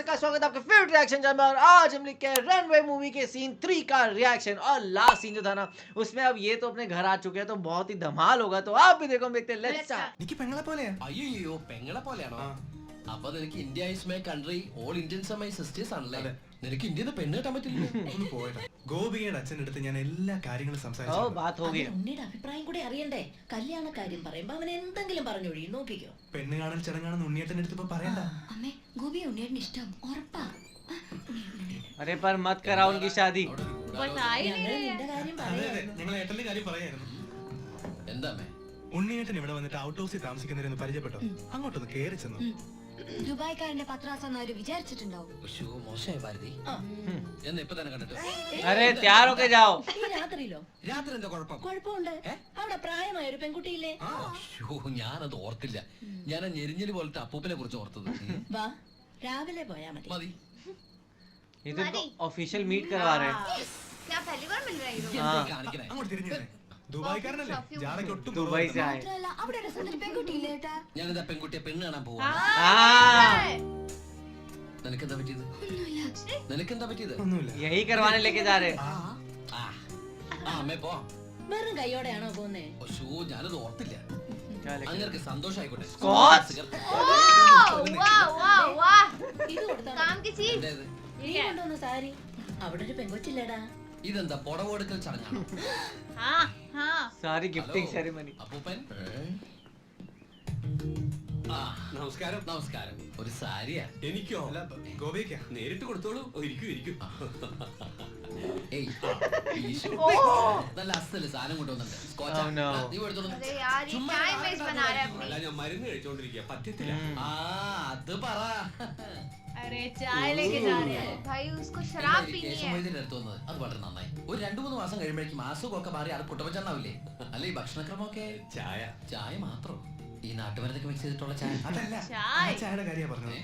नमस्ते का स्वागत है आपके फेवरेट रिएक्शन चैनल में। और आज हम लिख के रनवे मूवी के सीन 3 का रिएक्शन। और लास्ट सीन जो था ना उसमें अब ये तो अपने घर आ चुके हैं तो बहुत ही धमाल होगा। तो आप भी देखो, देखते हैं। Let's start. നിക്ക് പെങ്ങളെ പോലെയാ? അയ്യോ പെങ്ങളെ പോലെയാണോ? അപ്പൊ നിനക്ക് India is my country, all Indians are my sisters ആണല്ലേ? നിനക്ക് ഇന്ത്യയിൽ നിന്ന് പെണ്ണ് കിട്ടാൻ പറ്റില്ല. ഒന്ന് പോയടാ. ഗോപികയുടെ അച്ഛൻ്റെ അടുത്ത് ഞാൻ എല്ലാ കാര്യങ്ങളും ओ സംസാരിച്ചു. बात हो गई। ഉണ്ണിയുടെ അഭിപ്രായം കൂടി അറിയണ്ടേ? കല്യാണ കാര്യം പറയുമ്പോ അവൻ എന്തെങ്കിലും പറഞ്ഞൊഴിയും, നോക്കിക്കോ. പെണ്ണ് കാണൽ ചടങ്ങാണെന്ന് ഉണ്ണിയേട്ടൻ്റെ അടുത്ത് ഇപ്പൊ പറയണ്ട. അമ്മേ, ഗോപി ഉണ്ണിയുടെ ഇഷ്ടം ഉറപ്പാ. अरे पर मत कराओ उनकी शादी। ഞങ്ങൾ നിന്റെ കാര്യം അതെ പറയാ. അതെ, ഞങ്ങൾ ഏട്ടന്റെ കാര്യം പറയായിരുന്നു. എന്താ അമ്മേ? ഉണ്ണിയേട്ടൻ ഇവിടെ വന്നിട്ട് ഔട്ട് ഹൗസിൽ താമസിക്കുന്നവരെന്ന് പരിചയപ്പെട്ടോ. അങ്ങോട്ടൊന്ന് കേറി ചെന്നു. ദുബായ്ക്കാരന്റെ പത്രാസെന്ന് അവര് വിചാരിച്ചിട്ടുണ്ടാവും. ഉശ്ശോ, മോശമായി ഭാരതി. എന്ന് ഇപ്പൊ തന്നെ കണ്ടിട്ട്. अरे तैयार होके जाओ। ഈ രാത്രിയിലോ? രാത്രി എന്താ കുഴപ്പം? കുഴപ്പമുണ്ട്. അവിടെ പ്രായമായ ഒരു പെൺകുട്ടിയില്ലേ? അയ്യോ, ഞാനത് ഓർത്തില്ല. ഞാൻ ആ ഞെരിഞ്ഞില് പോലത്തെ അപ്പൂപ്പനെ കുറിച്ച് ഓർത്തത്. വാ, രാവിലെ പോയാ മതി. മതി. इधर तो ऑफिशियल मीट करवा रहे हैं। क्या पहली बार मिल रही हो? എന്താ കാണിക്കണേ? അങ്ങോട്ട് തിരിഞ്ഞു ദുബായ്ക്കാരനല്ലേ? ജാടയ്ക്ക് ഒട്ടും दुबई से आए। മാത്രമല്ല അവിടെ ഒരു സുന്ദരി പെൺകുട്ടിയില്ലേ ഏട്ടാ? ഞാനിതാ പെൺകുട്ടിയെ പെണ്ണ് കാണാൻ പോവാ. നിനക്കെന്താ പറ്റിയത്? നിനക്കെന്താ പറ്റിയത്? ഒന്നുമില്ല. यही करवाने लेके जा रहे हैं। ആ അമ്മേ പോ. വെറും കൈയോടെയാണോ പോന്നേ? ഒശോ, ഞാനത് ഓർത്തില്ല. क्या लेके അങ്ങനെ സന്തോഷായിക്കോട്ടെ. Scotch! वाह वाह वाह, ഇത് കൊടുത്താ काम की चीज। എന്തേത്? നീ കൊണ്ടുവന്ന സാരി. അവിടെ ഒരു പെൺകൊച്ചില്ലേടാ? ഇതെന്താ പുടവെടുക്കൽ ചടങ്ങാണോ? हाँ हाँ, सारी गिफ्टिंग ഹലോ, सेरेमनी। അപ്പൂപ്പൻ. ആ, നമസ്കാരം. നമസ്കാരം. ഒരു സാരിയാ? എനിക്കോ? അല്ല, ഗോപിക്കാ. നേരിട്ട് കൊടുത്തോളൂ. ഇരിക്കൂ. ഏയ്, ഈശോ. നല്ല അസല് സാധനം കൊണ്ടുവന്നിട്ട്. സ്കോച്ചാ? Oh, no. നീ എടുത്തോളൂ. अरे यार ये ചുമ്മാ टाइम वेस्ट बना रहे हैं अपनी। ഞാൻ മരുന്ന് കഴിച്ചോണ്ടിരിക്കുക പറ്റത്തില്ല. ആ, അത് പറ. अरे चाय लेके जा रहे हैं भाई, उसको शराब पीनी है। കേശവവൈദ്യരുടെ അടുത്ത് വന്നത് അത് വളരെ നന്നായി. ഒരു 2-3 മാസം കഴിയുമ്പോഴേക്കും അസുഖമൊക്കെ മാറി അത് കുട്ടപ്പച്ചാന്നാവില്ലേ? അല്ല, ഈ ഭക്ഷണക്രമമൊക്കെ ചായ മാത്രം. ഈ നാട്ടുമരുന്നൊക്കെ മിക്സ് ചെയ്തിട്ടുള്ള ചായ. അതല്ല, ആ ചായ ചായയുടെ കാര്യാ പറഞ്ഞത്.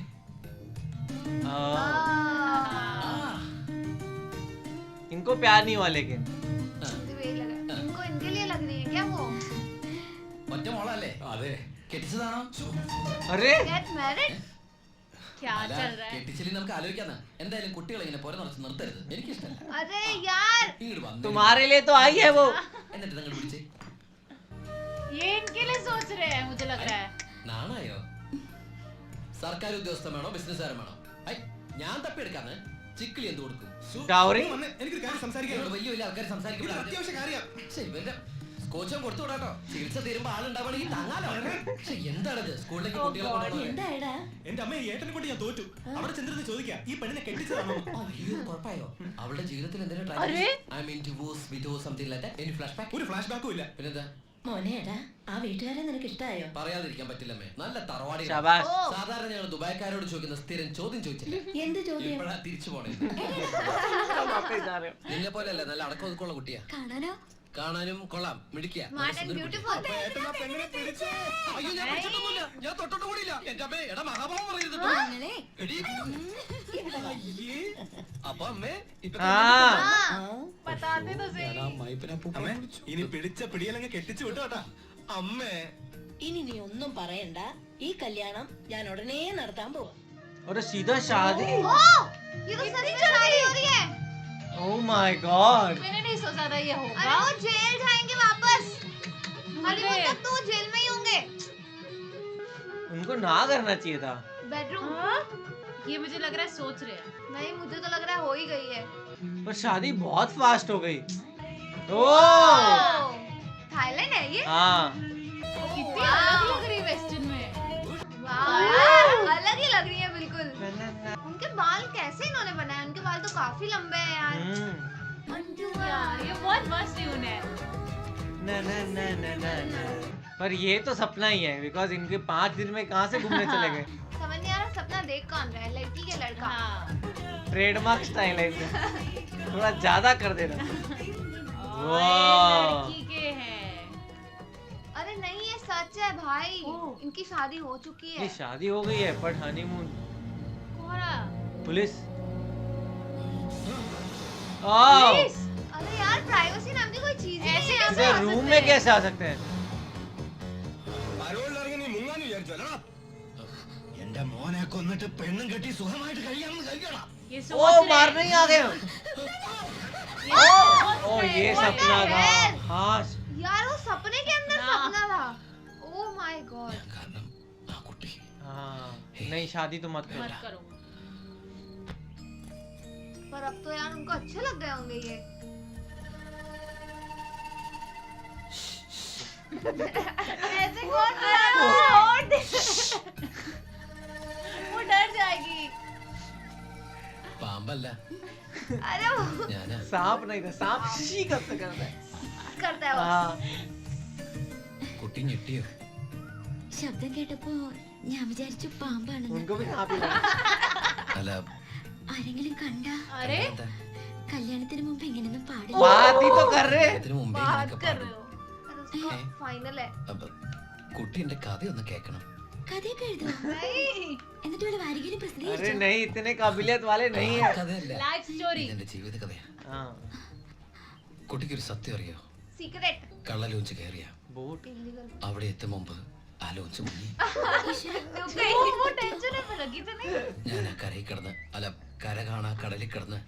ആ, इनको प्यार नहीं हुआ लेकिन। मुझे भी यही लगा, इनको इनके लिए लग रही है क्या वो? ഒറ്റ മോളല്ലേ? അതെ. കെട്ടിച്ചതാണോ? अरे Get married? क्या അല്ല, चल रहा है? കെട്ടിച്ചില്ലെങ്കിൽ നമുക്ക് ആലോചിക്കാന്ന്. എന്തായാലും കുട്ടികളെ ഇങ്ങനെ പുര നിറച്ച് നിർത്തരുത്. എനിക്കിഷ്ടല്ല. अरे यार ഇങ്ങോട്ട് വന്നു तुम्हारे लिए तो आई है वो। എന്നിട്ട് നിങ്ങൾ വിളിച്ചേ. ये इनके लिए सोच रहे हैं, मुझे लग रहा है। നാണായോ? സർക്കാർ ഉദ്യോഗസ്ഥൻ വേണോ ബിസിനസ്സുകാരൻ വേണോ? ഐ, ഞാൻ തപ്പിയെടുക്കാന്ന്. ചിക്കിളി എന്ത് കൊടുക്കും? डाउरी നീ വന്നേ, എനിക്കൊരു കാര്യം സംസാരിക്കാനുണ്ട്. ഇവിടെ വലിയ വലിയ ആൾക്കാർ ഇതൊരു സംസാരിക്കും. അത്യാവശ്യ കാര്യാ. ഇവന്റെ സ്കോച്ചും കൊടുത്തു വിടാട്ടോ. ചികിത്സ തീരുമ്പോ ആളുണ്ടാവണമെങ്കിൽ താങ്ങാലോ. പക്ഷെ എന്താണിത്? സ്കൂളിലേക്ക് കുട്ടികളെ കൊണ്ടുപോകണോ? എന്തായടാ? എന്റെ അമ്മ ഈ ഏട്ടനെ കൊണ്ട് ഞാൻ തോറ്റു. അവിടെ ചെന്നിരുന്ന് ചോദിക്കാ, ഈ പെണ്ണിനെ കെട്ടിച്ചതാണോ? അയ്യോ, കുഴപ്പമായോ? അവളുടെ ജീവിതത്തിൽ എന്തെങ്കിലും I mean divorce widows something like that. Any flash back? ഒരു ഫ്ലാഷ് ബാക്കും ഇല്ല. പിന്നെന്താ? മോനേടാ, ആ വീട്ടുകാരെ നിനക്ക് ഇഷ്ടായോ? പറയാതിരിക്കാൻ പറ്റില്ലമ്മേ. നല്ല തറവാടി. शाबाश। സാധാരണ ഞങ്ങൾ ദുബായ്ക്കാരോട് ചോദിക്കുന്ന സ്ഥിരം ചോദ്യം ചോദിച്ചില്ല. എന്ത് ചോദ്യം? ഇപ്പഴാ തിരിച്ചു പോണേ. वापस जा रहे हो। നിന്നെ പോലെയല്ല, നല്ല അടക്കം ഒതുക്കമുള്ള കുട്ടിയാ. കാണാനോ? കാണാനും കൊള്ളാം, മിടിക്കുക. Smart and beautiful. അയ്യോ, ഞാൻ പിടിച്ചിട്ടൊന്നുമില്ല. ഞാൻ തൊട്ടോട്ട് കൂടിയില്ല. എന്റെ അമ്മേ, എടാ മഹാഭാവം പറയരുത്. അങ്ങനെ എടീ. അയ്യേ. അപ്പൊ അമ്മേ ഇപ്പൊ हाँ बताते तो सही। അമ്മേ, ഇനി പിടിച്ച പിടിയലങ്ങ് കെട്ടിച്ചു വിട്ടു കേട്ടാ. അമ്മേ, ഇനി നീ ഒന്നും പറയണ്ട. ഈ കല്യാണം ഞാൻ ഉടനെ നടത്താൻ പോവാ. और सीधा शादी। ओ, ये तो सच में शादी हो रही है। Oh my God. मैंने नहीं सोचा था ये होगा। अरे वो जेल जाएंगे वापस। हनीमून तक तो वो जेल में ही होंगे। उनको ना करना चाहिए था। बेडरूम। ये मुझे लग रहा है सोच रहे हैं। नहीं, मुझे तो लग रहा है हो ही गई है। पर शादी बहुत फास्ट हो गई। ओह थाईलैंड है ये? हाँ कितनी अलग लग रही है वेस्टर्न में। वाह, अलग ही लग रही है बिल्कुल। उनके बाल कैसे इन्होंने बनाए? उनके बाल तो काफी लंबे हैं यार। यार ये बहुत मस्त ट्यून है। पर ये तो सपना ही है बिकॉज इनके 5 दिन में कहाँ से घूमने चले गए। समझ नहीं आ रहा सपना देख कौन रहा है, लड़की के लड़का? हाँ। ट्रेडमार्क स्टाइल है इनका। थोड़ा ज्यादा कर देना। और ये लड़की के हैं। अरे नहीं, ये सच है भाई। इनकी शादी हो चुकी ये है। शादी हो गई है बट हनीमून कोहरा। पुलिस। ओह अरे यार, प्राइवेसी नाम की कोई चीज ही नहीं है। इधर रूम में कैसे आ सकते हैं? മരോളിലിറങ്ങി നീ മുങ്ങാന്ന് വിചാരിച്ചോ? എന്റെ മോനെ കൊന്നിട്ട് പെണ്ണും കെട്ടി സുഖമായിട്ട് കഴിയാമെന്ന് കഴിക്കണം. ये ओ सोच रहे मारने ही आ गए हम। ओ ये सपना था। हाँ यार वो सपने के अंदर ना। सपना था। Oh my god. ഞാൻ കാരണം ആ കുട്ടി हाँ नहीं शादी तो मत मत कर। करो पर अब तो यार उनको अच्छे लग गए होंगे ये। ऐसे कौन कर रहा है? छोड़ दे। वो डर जाएगी। പാമ്പല്ല अरे वो ഞാനാ. सांप नहीं था, सांप शी कब से करता है। करता है वो। हाँ കുട്ടി ഞെട്ടിയോ? ശബ്ദം കേട്ടപ്പോ ഞാൻ വിചാരിച്ചു പാമ്പാണെന്ന്. उनको भी सांप ही लगा। അല്ല ആരെങ്കിലും കണ്ടാ अरे എന്താ? കല്യാണത്തിന് മുമ്പ് ഇങ്ങനെയൊന്നും പാടില്ല. बात ही तो कर रहे। ഇതിനു മുമ്പേ बात ഇങ്ങനെയൊക്കെ कर പാടും. रहे हो अरे उसका फाइनल है। അപ്പൊ കുട്ടിന്റെ കഥയൊന്ന് കേൾക്കണം. കഥയൊക്കെ എഴുതും. नहीं। എന്നിട്ട് വല്ല വാരികയിലും अरे പ്രസിദ്ധീകരിച്ചോ? नहीं इतने काबिलियत वाले नहीं है। കഥയല്ല, लाइफ स्टोरी ഇതെന്റെ ജീവിത കഥയാ. हाँ കുട്ടിക്കൊരു സത്യം അറിയോ? सीक्रेट। കള്ള ലോഞ്ച് കയറിയ बोट इलीगल। അവിടെ എത്തും മുമ്പ് ആ ലോഞ്ച് മുങ്ങി. वो टेंशन है लगी तो नहीं ഞാൻ ആ കരയിൽ കിടന്ന് അല്ല കര കാണാ കടലിൽ കിടന്ന്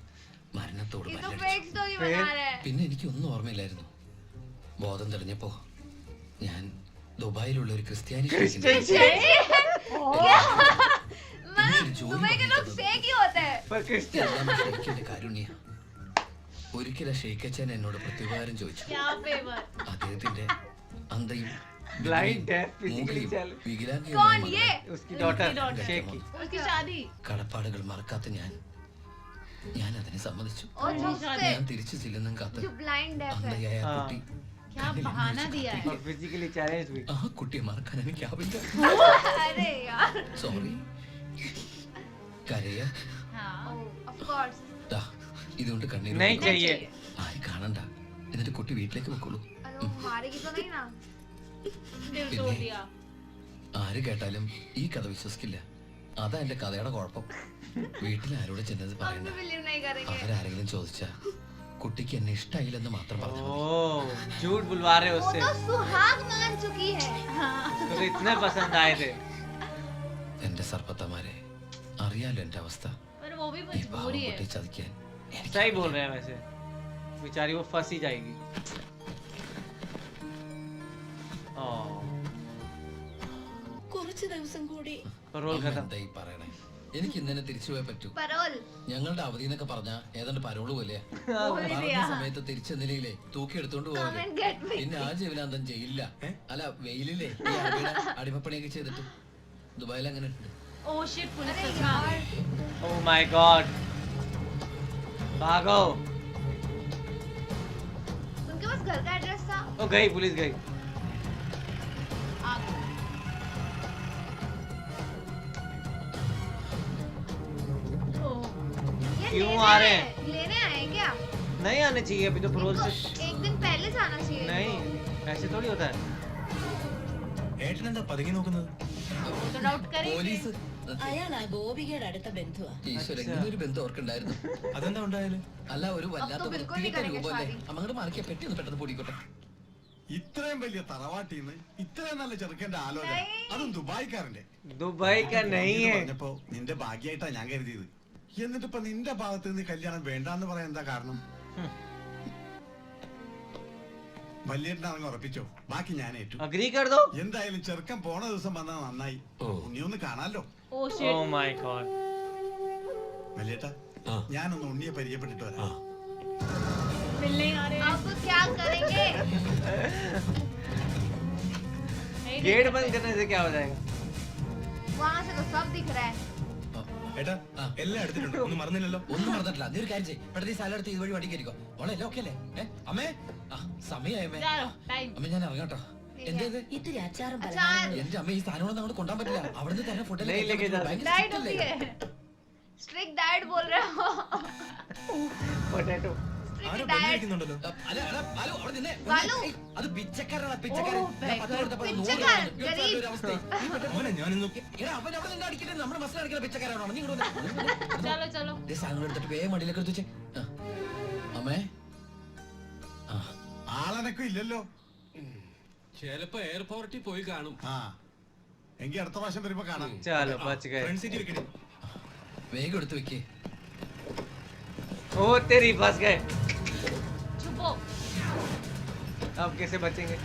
മരണത്തോട് ये तो മല്ലടിച്ചു. फेक स्टोरी बना रहे हैं। പിന്നെ എനിക്കൊന്നും ഓർമ്മയില്ലായിരുന്നു. ബോധം തെളിഞ്ഞപ്പോ ഞാൻ ദുബായിലുള്ള ഒരു ക്രിസ്ത്യാനി ഷെയ്ഖിന്റെ मतलब दुबई के लोग फेक ही होते हैं। पर क्रिश्चियन എല്ലാം ഷെയ്ഖിന്റെ കാരുണ്യ. ഒരിക്കലും ഷെയ്ഖച്ചൻ എന്നോട് പ്രത്യുപകാരം ചോദിച്ചു. क्या फेवर അദ്ദേഹത്തിന്റെ അന്തയും Blind, deaf, physically മൂകയും challenged. വികലാംഗയുമായ कौन മകളെ ये? उसकी डॉटर daughter. शेखी। उसकी शादी കടപ്പാടുകൾ മറക്കാത്ത ഞാൻ അതിനെ സമ്മതിച്ചു. और जो उससे ഞാൻ തിരിച്ചു ചെല്ലുന്നും കാത്ത് जो ब्लाइंड डेफ है। അന്തയായ ആ ആ. കുട്ടി क्या കണ്ണിൽ बहाना എന്നെ दिया വെച്ച് है और फिजिकली चैलेंज भी। ആ കുട്ടിയെ മറക്കാൻ എനിക്കാവില്ല. अरे यार। സോറി. കരയ हाँ ऑफ कोर्स। ദാ, ഇതുകൊണ്ട് കണ്ണീര് नहीं ഒഴുകും. चाहिए। ആരും കാണണ്ട. എന്നിട്ട് കുട്ടി വീട്ടിലേക്ക് വെക്കുള്ളൂ. अरे वो मारेगी तो नहीं ना। दिल तोड़ दिया ആര് കേട്ടാലും ഈ കഥ വിശ്വസിക്കില്ല. അതാ എന്റെ കഥയുടെ കുഴപ്പം. വീട്ടിൽ ആരോട് ചെന്നത് हम പറയണ്ട. भी बिलीव नहीं करेंगे। അവരാരെങ്കിലും ചോദിച്ചാ കുട്ടിക്ക് എന്നെ ഇഷ്ടായില്ലെന്ന് മാത്രം പറഞ്ഞു. ओ झूठ बुलवा रहे वो उससे। तो सुहाग मान चुकी है। उसको तो इतने पसंद आए थे। എന്റെ സർപ്പത്തമാരെ, അറിയാലോ എന്റെ അവസ്ഥ. पर वो भी ഈ പാവം मजबूरी है കുട്ടിയെ ചതിക്കാൻ എനിക്ക് सही बोल रहे हैं वैसे। बेचारी वो फंस ही जाएगी। ओ കുറച്ചു ദിവസം കൂടി रोल അമ്മ खत्म। എന്തായി പറയണേ? എനിക്ക് ഇന്നെ തിരിച്ചു പോയേ പറ്റൂ. परोल। ഞങ്ങളുടെ അവധി എന്നൊക്കെ പറഞ്ഞാ ഏതാണ്ട് പരോള് പോലെയാ. बोल പറഞ്ഞ दिया സമയത്ത് തിരിച്ചെന്നില്ലേ തൂക്കി എടുത്തോണ്ട് Come പോകല്ലേ. and get me। പിന്നെ ആ ജീവനാന്തം ജയിലില്ല. അല്ല വെയിലില്ലേ ഈ അടിയുടെ അടിമപ്പണിയൊക്കെ ചെയ്തിട്ട് ദുബായിൽ അങ്ങനെ ഉണ്ട്. ओ शिट पुलिस अरे सच में आ यार। गई ओ माय गॉड। भागो। उनके पास घर का एड्रेस था। ओ गई पुलिस गई। आ गई ओह ये क्यों लेने आ रहे हैं? लेने आए हैं क्या? नहीं आने चाहिए अभी तो फरोल इनको से। एक दिन पहले जाना चाहिए। नहीं ऐसे थोड़ी होता है। ഏട്ടനെന്താ പതുങ്ങി നോക്കുന്നത്? तो डाउट करेंगे പോലീസ് അയാൾ ആ ഗോപികയുടെ അടുത്ത ബന്ധുവാ. ഈശ്വര അച്ഛാ. ഇങ്ങനെ ഒരു ബന്ധം ഓർക്കുണ്ടായിരുന്നു. അതെന്താ ഉണ്ടായാലും അല്ല ഒരു വല്ലാത്ത അപ്പൊ ബിൽക്കുൽ വൃത്തികെട്ട नहीं करेंगे രൂപമല്ലേ. शादी। അങ്ങോട്ട് മറിക്കാൻ പെട്ടി ഒന്ന് പെട്ടെന്ന് പൊടിക്കോട്ടെ. ഇത്രയും വലിയ തറവാട്ടിന്ന് ഇത്രയും നല്ല ചെറുക്കന്റെ ആലോചന, അതും ദുബായിക്കാരന്റെ. दुबई का नहीं ഇത് है। പറഞ്ഞപ്പോ നിന്റെ ഭാഗ്യായിട്ടാ ഞാൻ കരുതിയത്. എന്നിട്ടിപ്പോ നിന്റെ ഭാഗത്ത് നിന്ന് കല്യാണം വേണ്ടാന്ന് പറയാൻ എന്താ കാരണം? വല്യേട്ടനാണെങ്കിൽ ഉറപ്പിച്ചോ, ബാക്കി ഞാൻ ഏറ്റു. अग्री कर दो। എന്തായാലും ചെറുക്കൻ പോണ ദിവസം വന്നാൽ നന്നായി. ഉണ്ണി ഒന്ന് കാണാലോ. ओ ओ शिट माय गॉड। വല്യേട്ടാ, ഞാനൊന്ന് ഉണ്ണിയെ പരിചയപ്പെട്ടിട്ട് വരാം. मिलने आ रहे हैं अब क्या करेंगे? नहीं, गेट बंद करने से क्या हो जाएगा? वहाँ से तो सब दिख रहा है। ഏട്ടാ എല്ലാം എടുത്തിട്ടുണ്ട്, ഒന്നും മറന്നില്ലല്ലോ. ഒന്നും മറന്നിട്ടില്ല. നീ ഒരു കാര്യം ചെയ്യ്. പെട്ടെന്ന് ഈ സാലം എടുത്ത് ഇതുവഴി വണ്ടി കയറിക്കോ. മോളെ എല്ലാം ഓക്കെ അല്ലേ? അമ്മേ ആ സമയമായി അമ്മേ. जा रहा हूँ टाइम അമ്മ ഞാൻ ഇറങ്ങാട്ടോ. എന്താ ഇത്? ഇത്തിരി അച്ചാറും അച്ചാർ. പലഹാരങ്ങളും. എന്റെ അമ്മ ഈ സാധനം ഒന്നും അങ്ങോട്ട് കൊണ്ടാൻ പറ്റില്ല. അവിടുന്ന് തന്നെ ഫുഡ് नहीं लेके जा। डाइट होती है। स्ट्रिक्ट डाइट बोल रहे हो। पोटैटो। ആരോ स्ट्रिक्ट डाइट। ബെല്ലടിക്കുന്നുണ്ടല്ലോ. അവിടെ നിന്നെ ബാലു. അത് പിച്ചക്കാരാണ് പിച്ചക്കാരൻ. ഓ, ഞാൻ പത്ത് കൊടുത്തപ്പോൾ അത് നൂറ് പിച്ചക്കാരൻ, രൂപ. ഇപ്പോഴത്തെ ഗരീബ്. ഒരു അവസ്ഥ. ഈ പെട്ടെന്ന് മോനെ ഞാനിന്ന് എടാ, അവൻ അവിടെ നിന്ന് അടിക്കട്ടെ. നമ്മുടെ മസിൽ അടിക്കുന്ന പിച്ചക്കാരാണോ? നീ ഇങ്ങോട്ട് വന്നേ. चलो चलो ദേ സാധനങ്ങൾ എടുത്തിട്ട് വേഗം വണ്ടിയിലേക്ക് എടുത്ത് വെച്ചേ. അമ്മേ ആ ആളനക്കം ഇല്ലല്ലോ. ചിലപ്പോ എയർപോർട്ടിൽ പോയി കാണും. ആ എങ്കി അടുത്ത പ്രാവശ്യം വരുമ്പോ കാണാം. चलो बच गए. ഫ്രണ്ട് സീറ്റ് വെക്കണേ. വേഗം എടുത്ത് വെക്കേ. ओ तेरी फंस गए. छुपो अब कैसे बचेंगे?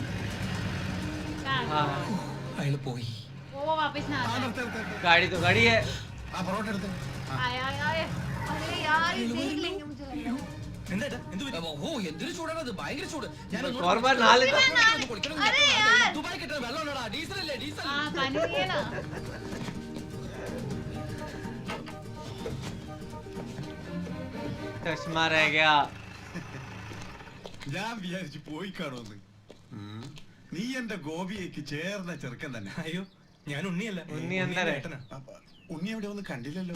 कहाँ? हाँ അയാൾ പോയി. वो वापस ना ആ, आता നിർത്ത്, നിർത്ത്, നിർത്ത്. गाड़ी तो गाड़ी है. ആ പൊറോട്ട എടുത്ത്. ആ. आए आए आए अरे यार ये देख लेंगे मुझे लग रहा है എന്താ എന്ത് പറ്റി? ഓ എന്തൊരു ചൂടാണത്, ഭയങ്കര ചൂട്. ഞാൻ तो और बार नहा लेता. अरे यार ദുബായ് കിട്ടുന്ന വെള്ളമുള്ളടാ, ഡീസൽ അല്ലേ ഡീസൽ. हाँ पानी है ना चश्मा रह गया. ഞാൻ വിചാരിച്ചു പോയി കാണുമെന്ന്. നീ എന്റെ ഗോപിയേക്ക് ചേർന്ന ചെറുക്കൻ തന്നെ. അയ്യോ ഞാൻ ഉണ്ണിയല്ല. ഉണ്ണി എന്താ രേ? ഏട്ടനാ. അപ്പ ഉണ്ണി എവിടെ ഒന്നും കണ്ടില്ലല്ലോ.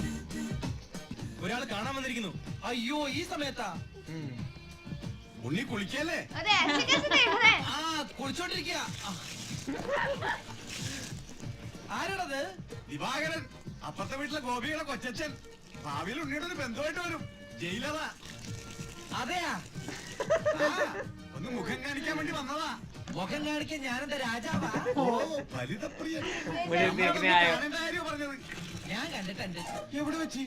ഒരാൾ കാണാൻ വന്നിരിക്കുന്നു. അയ്യോ ഈ സമയത്താ? ഉണ്ണി കുളിക്കല്ലേ? अरे ऐसे कैसे देख रहे हैं ആ കുളിച്ചോണ്ടിരിക്കുക. ആരാണത്? ദിവാകരൻ, അപ്പുറത്തെ വീട്ടിലെ ഗോപിയുടെ കൊച്ചച്ഛൻ. ഭാവിയിൽ ഉണ്ണിയുടെ ഒരു ബന്ധുവായിട്ട് വരും. ജയിലറാ. അതെയാ? ഒന്ന് മുഖം കാണിക്കാൻ വേണ്ടി വന്നതാ. മുഖം കാണിക്കാൻ ഞാനെന്താ രാജാവാ? ഓ ഫലിതപ്രിയൻ. मुझे देखने आए हो. ഞാനെന്താ കാര്യം പറഞ്ഞത്? ഞാൻ കണ്ടിട്ടുണ്ട്. എവിടെ വെച്ച്?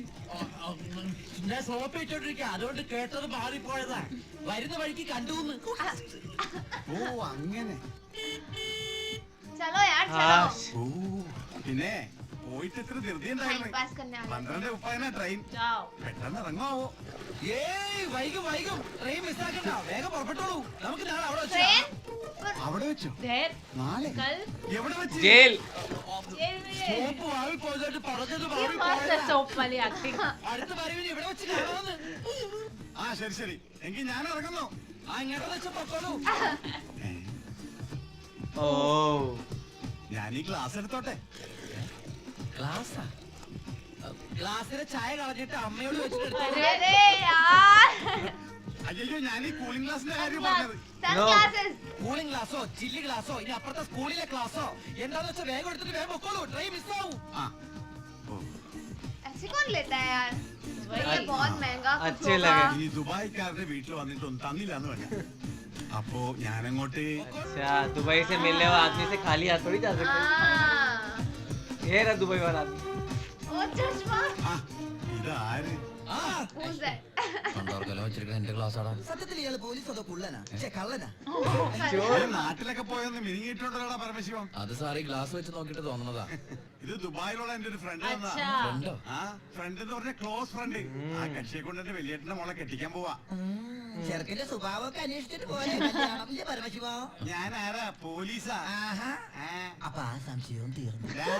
ഞാൻ സോപ്പ് ഇട്ടോണ്ടിരിക്കുക, അതുകൊണ്ട് കേട്ടത് മാറിപ്പോയതാ. വരുന്ന വഴിക്ക് കണ്ടുന്ന്. ഓ അങ്ങനെ. चलो यार हाँ. चलो ഓ പിന്നെ പോയിട്ട് ഇത്ര ധൃതി टाइम ഉണ്ടായിരുന്നു. पास करने आ गए 12:30 ട്രെയിൻ. जाओ പെട്ടെന്ന് ഇറങ്ങാവോ? ഏയ് വൈകും വൈകും, ട്രെയിൻ മിസ്സാക്കണ്ട, വേഗം പുറപ്പെട്ടോളൂ. നമുക്ക് നാളെ അവിടെ വെച്ച് ट्रेन കാണാം. അവിടെ വെച്ചോ? देर നാളെ कल എവിടെ വെച്ച്? जेल. जेल में സോപ്പ് വാങ്ങി പോയിട്ട് പറഞ്ഞത് ये मस्त മാറിപ്പോയതാ. सोप वाली एक्टिंग അടുത്ത വരവിന് ഇവിടെ വെച്ച് കാണാമെന്ന്. ആ ശരി ശരി, എങ്കിൽ ഞാൻ ഇറങ്ങുന്നു. ആ ഇങ്ങോട്ട് വെച്ച് പൊക്കോളൂ. ओ ഞാൻ ഈ ക്ലാസ് എടുത്തോട്ടെ. ഗ്ലാസ്സാ? ഗ്ലാസ്സിലെ ചായ കളഞ്ഞിട്ട് അമ്മയോട് വെച്ചിട്ട് अरे यार അയ്യോ ഞാൻ ഈ കൂളിംഗ് ഗ്ലാസിന്റെ കാര്യം പറഞ്ഞത്. No. सनग्लासेस കൂളിംഗ് ഗ്ലാസോ ചില്ലി ഗ്ലാസോ ഇനി അപ്പുറത്തെ സ്കൂളിലെ ക്ലാസ്സോ എന്താന്ന് വെച്ചാൽ വേഗം എടുത്തിട്ട് വേഗം പൊക്കോളൂ, ട്രെയിൻ മിസ്സാവും. ആ ഓ, ऐसे कौन लेता है यार वही। ये बहुत महंगा कुछ अच्छे होगा। लगे. ഈ ദുബായിക്കാരുടെ വീട്ടിൽ വന്നിട്ടൊന്നും തന്നില്ലാന്ന് പറഞ്ഞു. അപ്പോ ഞാനങ്ങോട്ട് अच्छा दुबई से मिलने वाला आदमी से खाली हाथ थोड़ी जा सकते. हाँ ये रहा दुबई वाला आदमी. ओ चश्मा ആ ഇതാര്? ആ who's that കണ്ടോർക്കല്ലോ വെച്ചിരിക്കുന്ന എന്റെ ക്ലാസ് ആടാ. സത്യത്തിൽ ഇയാള് പോലീസ് അതോ കുള്ളനാ? കള്ളനാ? ഈ നാട്ടിലൊക്കെ പോയൊന്ന് മിനിങ്ങിയിട്ടുണ്ടല്ലോടാ പരമശിവം. അത് സാറി ഗ്ലാസ് വെച്ച് നോക്കിട്ട് തോന്നുന്നതാ. ഇത് ദുബായിലുള്ള എന്റെ ഒരു ഫ്രണ്ട് വന്നാ. अच्छा ഫ്രണ്ടോ? ആ ഫ്രണ്ട് എന്ന് പറഞ്ഞ ക്ലോസ് ഫ്രണ്ട്. ആ കക്ഷിയെ കൊണ്ട് എന്റെ വലിയേട്ടന്റെ മോളെ കെട്ടിക്കാൻ പോവാ. ചെറുക്കന്റെ സ്വഭാവമൊക്കെ അന്വേഷിച്ചിട്ട് പോലെ പരമശിവ. ഞാൻ ആരാ? പോലീസാ. ആ, അപ്പൊ ആ സംശയവും തീർന്നു. ദാ,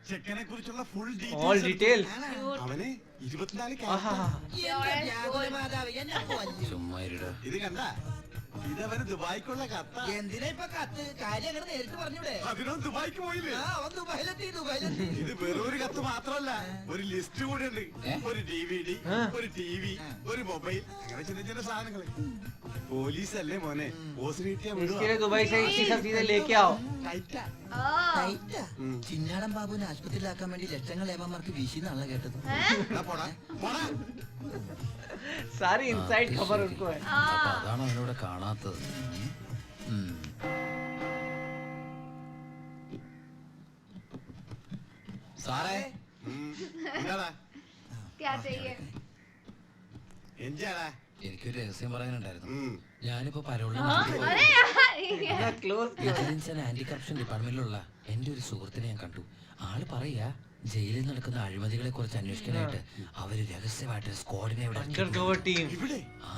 ചെക്കനെ കുറിച്ചുള്ള ഫുൾ All details. അവന് 24 आहा. ചുമ്മാ ഇരുടാ. ഇത് കണ്ട, ഇതവന് ദുബായിക്കുള്ള കത്ത. എന്തിനാ ഇപ്പൊ കത്ത്? കാര്യം അങ്ങനെ നേരിട്ട് പറഞ്ഞൂടെ? അതിനും ദുബായിക്ക് പോയില്ലേ? അവൻ ദുബായിലെത്തി. ഇത് വെറും ഒരു കത്ത് മാത്രമല്ല, ഒരു ലിസ്റ്റ് കൂടെ ഉണ്ട്. ഒരു DVD, ഒരു TV, ഒരു മൊബൈൽ, അങ്ങനെ ചിന്ന ചിന്ന സാധനങ്ങള്. പോലീസ് അല്ലേ മോനെ, പോസ് കിട്ടിയാ इसके लिए दुबई से इसी सब चीजें लेके आओ. ചിന്നാടൻ ബാബുവിനെ ആശുപത്രിയിലാക്കാൻ വേണ്ടി ലക്ഷങ്ങൾ ഏവന്മാർക്ക് വീശിന്നാണല്ലോ കേട്ടത്. പോടാ പോടാ. सारी इनसाइड खबर उनको है. അപ്പൊ അതാണ് അവനോട് കാണാത്തത്. സാറേ എന്താടാ क्या चाहिए എന്താടാ? എനിക്കൊരു രഹസ്യം പറയാനുണ്ടായിരുന്നു. ഞാനിപ്പോ പരോളിൽ अरे यार इतना क्लोज क्यों? വിജിലൻസ് ആൻഡ് ആന്റി കറപ്ഷൻ ഡിപ്പാർട്ട്മെന്റിലുള്ള എന്റെ ഒരു സുഹൃത്തിനെ ഞാൻ കണ്ടു. ആള് പറയാ ജയിലിൽ നടക്കുന്ന അഴിമതികളെ കുറിച്ച് അന്വേഷിക്കാനായിട്ട് അവര് രഹസ്യമായിട്ട് സ്ക്വാഡിനെ ഇവിടെ ഇറക്കിയിട്ടുണ്ട്. Undercover team. ഇവിടെ ആ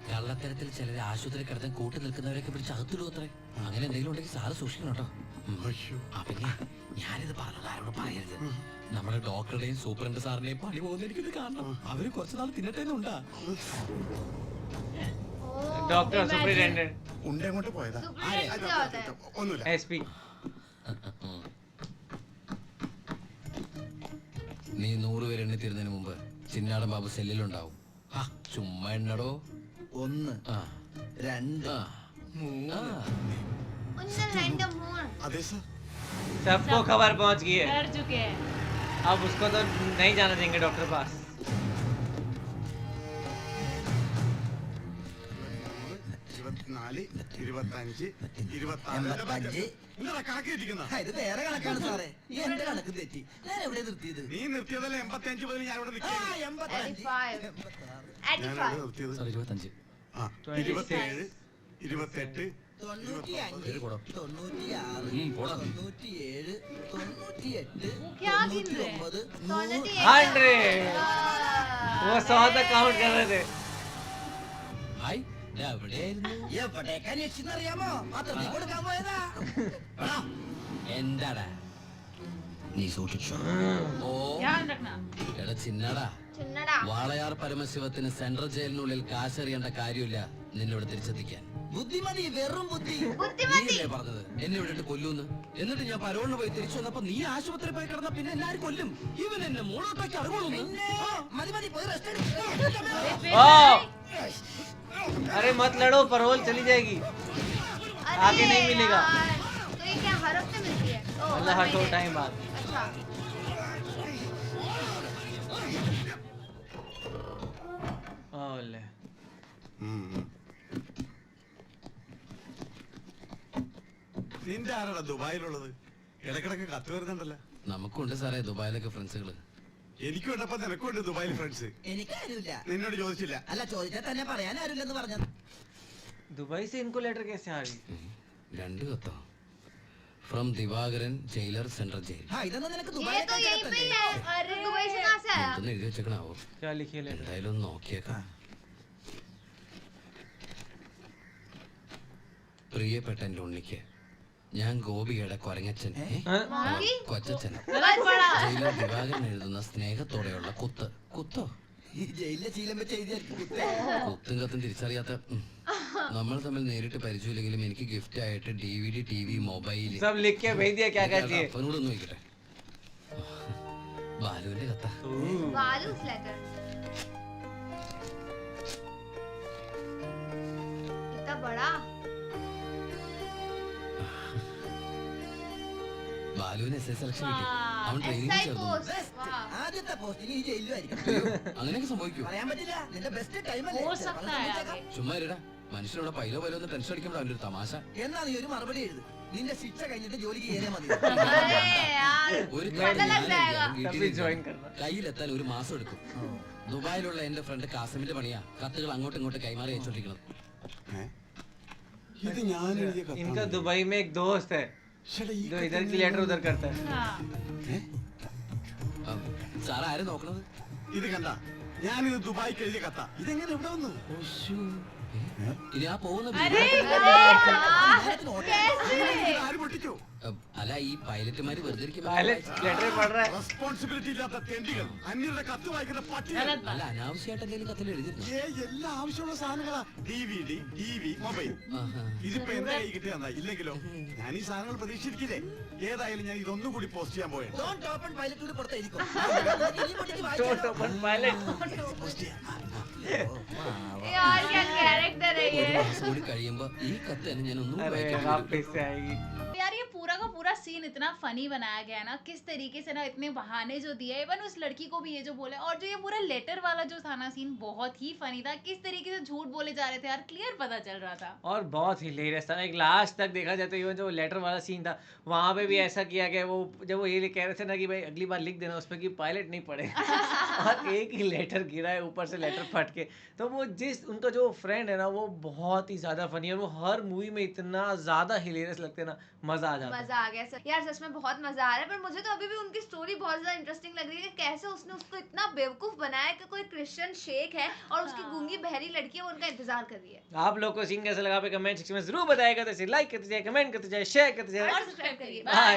കള്ളത്തരത്തിൽ ചിലരെ ആശുപത്രി കിടത്താൻ കൂട്ടി നിൽക്കുന്നവരൊക്കെ പിടിച്ച് അകത്തിടും അത്രേ. അങ്ങനെ എന്തെങ്കിലും ഉണ്ടെങ്കിൽ സാറ് സൂക്ഷിക്കണം കേട്ടോ. ആ പിന്നെ ഞാനിത് പറഞ്ഞത് ആരോട് പറയരുത്. നമ്മുടെ ഡോക്ടറുടെയും സൂപ്രണ്ട് സാറിന്റെയും പണി പോകുന്ന എനിക്കിത് കാണണം. അവര് കുറച്ചു നാൾ തിന്നട്ടേന്നുണ്ടാ. डॉक्टर सुपरिटेंडेंट ഉണ്ട് അങ്ങോട്ട് പോയതാ. सुपरिटेंडेंट क्या होता है ഒന്നുമില്ല. एसपी. നീ 100 പേര് എണ്ണി തീരുന്നതിന് മുമ്പ് ചിന്നാടൻ ബാബു സെല്ലിലുണ്ടാവും. ചുമ്മാ എണ്ണടോ. 1 2 3 उन्नत रैंडम मून അതെ സർ. सबको खबर पहुंच गई है. कर चुके हैं अब उसको तो नहीं जाना देंगे डॉक्टर पास. 24 24, 25, 26. എന്താ കണക്ക് തെറ്റിക്കുന്ന? ഇത് വേറെ കണക്കാണ് സാറേ. എന്റെ കണക്ക് തെറ്റി. ഞാൻ എവിടെ നിർത്തിയത്? നീ നിർത്തിയതല്ലേ 85 മുതൽ ഞാൻ ഇവിടെ നിൽക്കാം. 85. ഞാൻ എവിടെ നിർത്തിയത്? 25. ആ, 27, 28, 95, 96, 97, 98, वो क्या गिन रहे हैं? 99, 100 वो 100 तक काउंट कर रहे थे. ഹായ് എവിടെയായിരുന്നു? എവിടേക്കാ രക്ഷിന്നറിയാമോ? പത്രത്തിൽ കൊടുക്കാൻ പോയതാ. എന്താടാ നീ സൂക്ഷിച്ചോ. ഓ ध्यान रखना. എടാ ചിന്നടാ, ചിന്നടാ. വാളയാർ പരമശിവത്തിന് സെൻട്രൽ ജയിലിനുള്ളിൽ കാശറിയേണ്ട കാര്യമില്ല നിന്നോട് തിരിച്ചെത്തിക്കാൻ. ബുദ്ധിമതി, വെറും ബുദ്ധി. നീയല്ലേ പറഞ്ഞത് എന്നെ ഇവിടെ കൊല്ലൂന്ന്? എന്നിട്ട് ഞാൻ പരോളിന് പോയി തിരിച്ചു വന്നപ്പോ നീ ആശുപത്രി പോയി കിടന്ന പിന്നെ എല്ലാരും കൊല്ലും. ഇവൻ എന്നെ മൂളോട്ടേക്ക് അറിവുള്ളൂ. മതി മതി, പോയി റെസ്റ്റ് वाह! अरे मत लड़ो, परवल चली जाएगी. अरे आगे नहीं मिलेगा. यार, तो ये क्या हर हफ्ते मिलती है? ओह, मतलब हर हटो महीने। टाइम बाद. अच्छा. ओले. നിന്റെ ആരാടാ ദുബായിലുള്ളത്? ഇടക്കിടക്ക് കത്ത് വരുന്നുണ്ടല്ലോ. നമുക്കുണ്ട് സാറേ ദുബായിലൊക്കെ ഫ്രണ്ട്സുകള്. എനിക്കും ഉണ്ടപ്പോ നിനക്കുണ്ട് ദുബായിൽ ഫ്രണ്ട്സ്. എനിക്കാരുമില്ല. നിന്നോട് ചോദിച്ചില്ല. അല്ല, ചോദിച്ചാൽ തന്നെ പറയാൻ ആരുമില്ലെന്ന് പറഞ്ഞത്. दुबई से इनको लेटर कैसे आ गई? 2 കത്തോ? From Divakaran jailer central jail. ഇതൊന്നും നിനക്ക് ये तो ദുബായിലേക്ക് यहीं पे ही അയച്ചതല്ലേ? है. अरे दुबई से कहाँ से आया? എന്തെന്ന് എഴുതി വെച്ചേക്കണാവോ? क्या लिखे लेटर? എന്തായാലും ഒന്ന് നോക്കിയേക്കാം. പ്രിയപ്പെട്ട എന്റെ ഉണ്ണിക്ക്, ഞാൻ ഗോപിയുടെ കൊരങ്ങച്ചൻ, मोंकी? കൊച്ചച്ചൻ, गलत पढ़ा. ജയിലർ ദിവാകരൻ എഴുതുന്ന സ്നേഹത്തോടെയുള്ള കുത്ത്. കുത്തോ? ഈ ജയിലിലെ ശീലം വെച്ച് എഴുതിയായിരിക്കും കുത്തേ. കുത്തും കത്തും തിരിച്ചറിയാത്ത നമ്മൾ തമ്മിൽ നേരിട്ട് പരിചയമില്ലെങ്കിലും എനിക്ക് ഗിഫ്റ്റ് ആയിട്ട് DVD, TV, മൊബൈല്. सब लिख के भेज दिया, क्या क्या चाहिए? അപ്പനോടൊന്നും ചോദിക്കട്ടെ. ബാലുവിന്റെ കത്ത. Valu's letter. इतना बड़ा. ബാലുവിന് SS സെലക്ഷൻ കിട്ടി. അവൻ ട്രെയിനിങ് SI ചേർന്നു. post. Wow. ആദ്യത്തെ പോസ്റ്റിംഗ് ഈ ജയിലിലായിരിക്കും. അങ്ങനെയൊക്കെ സംഭവിക്കൂ. പറയാൻ പറ്റില്ല. നിന്റെ ബെസ്റ്റ് ടൈം അല്ലേ? हो सकता है आगे. ചുമ്മാ ഇരടാ, മനുഷ്യനോട് പൈലോ പൈലോ ഒന്ന് ടെൻഷൻ അടിക്കുമ്പോൾ അവൻ്റെ ഒരു തമാശ. എന്നാ നീ ഒരു മറുപടി എഴുത്. നിന്റെ ശിക്ഷ കഴിഞ്ഞിട്ട് ജോലിക്ക് കയറിയാൽ മതി. अरे यार. ഒരു पता കാര്യം लग ഞാൻ जाएगा. എഴുതിയാലും तभी വീട്ടിൽ ज्वाइन करना. കയ്യിലെത്താൻ 1 മാസം എടുക്കും. ദുബായിലുള്ള എന്റെ ഫ്രണ്ട് കാസിമിന്റെ പണിയാ കത്തുകൾ അങ്ങോട്ടും ഇങ്ങോട്ടും കൈമാറി അയച്ചോണ്ടിരിക്കുന്നത്. ഏ? ഇത് ഞാൻ എഴുതിയ इनका കത്താണ്. दुबई में एक दोस्त है ശ്ശെടാ, ഈ जो കത്ത് इधर की लेटर उधर करता है. हाँ. സാർ ആരും നോക്കണത്? ഇത് കണ്ട, ഞാനിത് ദുബായിക്ക് എഴുതിയ കത്ത. ഇതെങ്ങനെ ഇവിടെ വന്നു? ഇനി ആ പോകുന്ന अरे कैसे? ആര് പൊട്ടിച്ചു? അല്ല ഈ പൈലറ്റുമാര് വെറുതെ ഇരിക്കുമ്പോ पायलट लेटर पढ़ रहा है. റെസ്പോൺസിബിലിറ്റി ഇല്ലാത്ത തെണ്ടികൾ, അന്യരുടെ കത്ത് വായിക്കുന്ന പട്ടികൾ. गलत അല്ല बात. അനാവശ്യമായിട്ട് എന്തെങ്കിലും കത്തിൽ എഴുതിയിരുന്നു. എല്ലാ ആവശ്യമുള്ള സാധനങ്ങളാ. DVD, TV, mobile. ഇതിപ്പോ എന്റെ കൈ കിട്ടിയതാ. ഇല്ലെങ്കിലോ ഞാൻ ഈ സാധനങ്ങൾ പ്രതീക്ഷിച്ചിരിക്കില്ലേ? ഏതായാലും ഞാൻ ഇതൊന്നും കൂടി പോസ്റ്റ് ചെയ്യാൻ പോയത്. Don't open pilot കൂടി പുറത്തായിരിക്കും. ഇനി പൊട്ടിച്ച് Don't വായിക്കണം. open pilot. यार क्या कैरेक्टर है ഒരു ये? മാസം കൂടി കഴിയുമ്പോ ഈ കത്ത് തന്നെ ഞാൻ ഒന്നും अरे വായിക്കാൻ വരും. वापस से आएगी. यार ये पूरा का पूरा सीन इतना फनी बनाया गया है ना, किस तरीके से ना इतने बहाने जो दिए, इवन उस लड़की को भी ये जो बोले, और जो ये पूरा लेटर वाला जो था ना सीन बहुत ही फनी था. किस तरीके से झूठ बोले जा रहे थे यार, क्लियर पता चल रहा था. और बहुत ही हिलेरियस था. एक लास्ट तक देखा जाए तो इवन जो लेटर वाला सीन था वहाँ पे भी ऐसा किया गया. वो जब वो ये कह रहे थे ना कि भाई अगली बार लिख देना उसमें कि पायलट नहीं पड़े और एक ही लेटर गिरा है ऊपर से लेटर फट के. तो वो जिस उनका जो फ्रेंड है ना वो बहुत ही ज्यादा फनी है और वो हर मूवी में इतना ज्यादा हिलेरियस लगते हैं ना, मजा आ जाता है. मजा आ गया सर. यार सच में बहुत मजा आ रहा है. पर मुझे तो अभी भी उनकी स्टोरी बहुत ज्यादा इंटरेस्टिंग लग रही है कि कैसे उसने उसको इतना बेवकूफ बनाया कि कोई क्रिश्चियन शेख है और उसकी गूंगी बहरी लड़की है वो उनका इंतजार कर रही है. आप लोग को सीन कैसा लगा पे कमेंट सेक्शन में जरूर बताएगा. तो इसे लाइक करते जाए, कमेंट करते जाए, शेयर करते जाए और सब्सक्राइब करिए. बाय.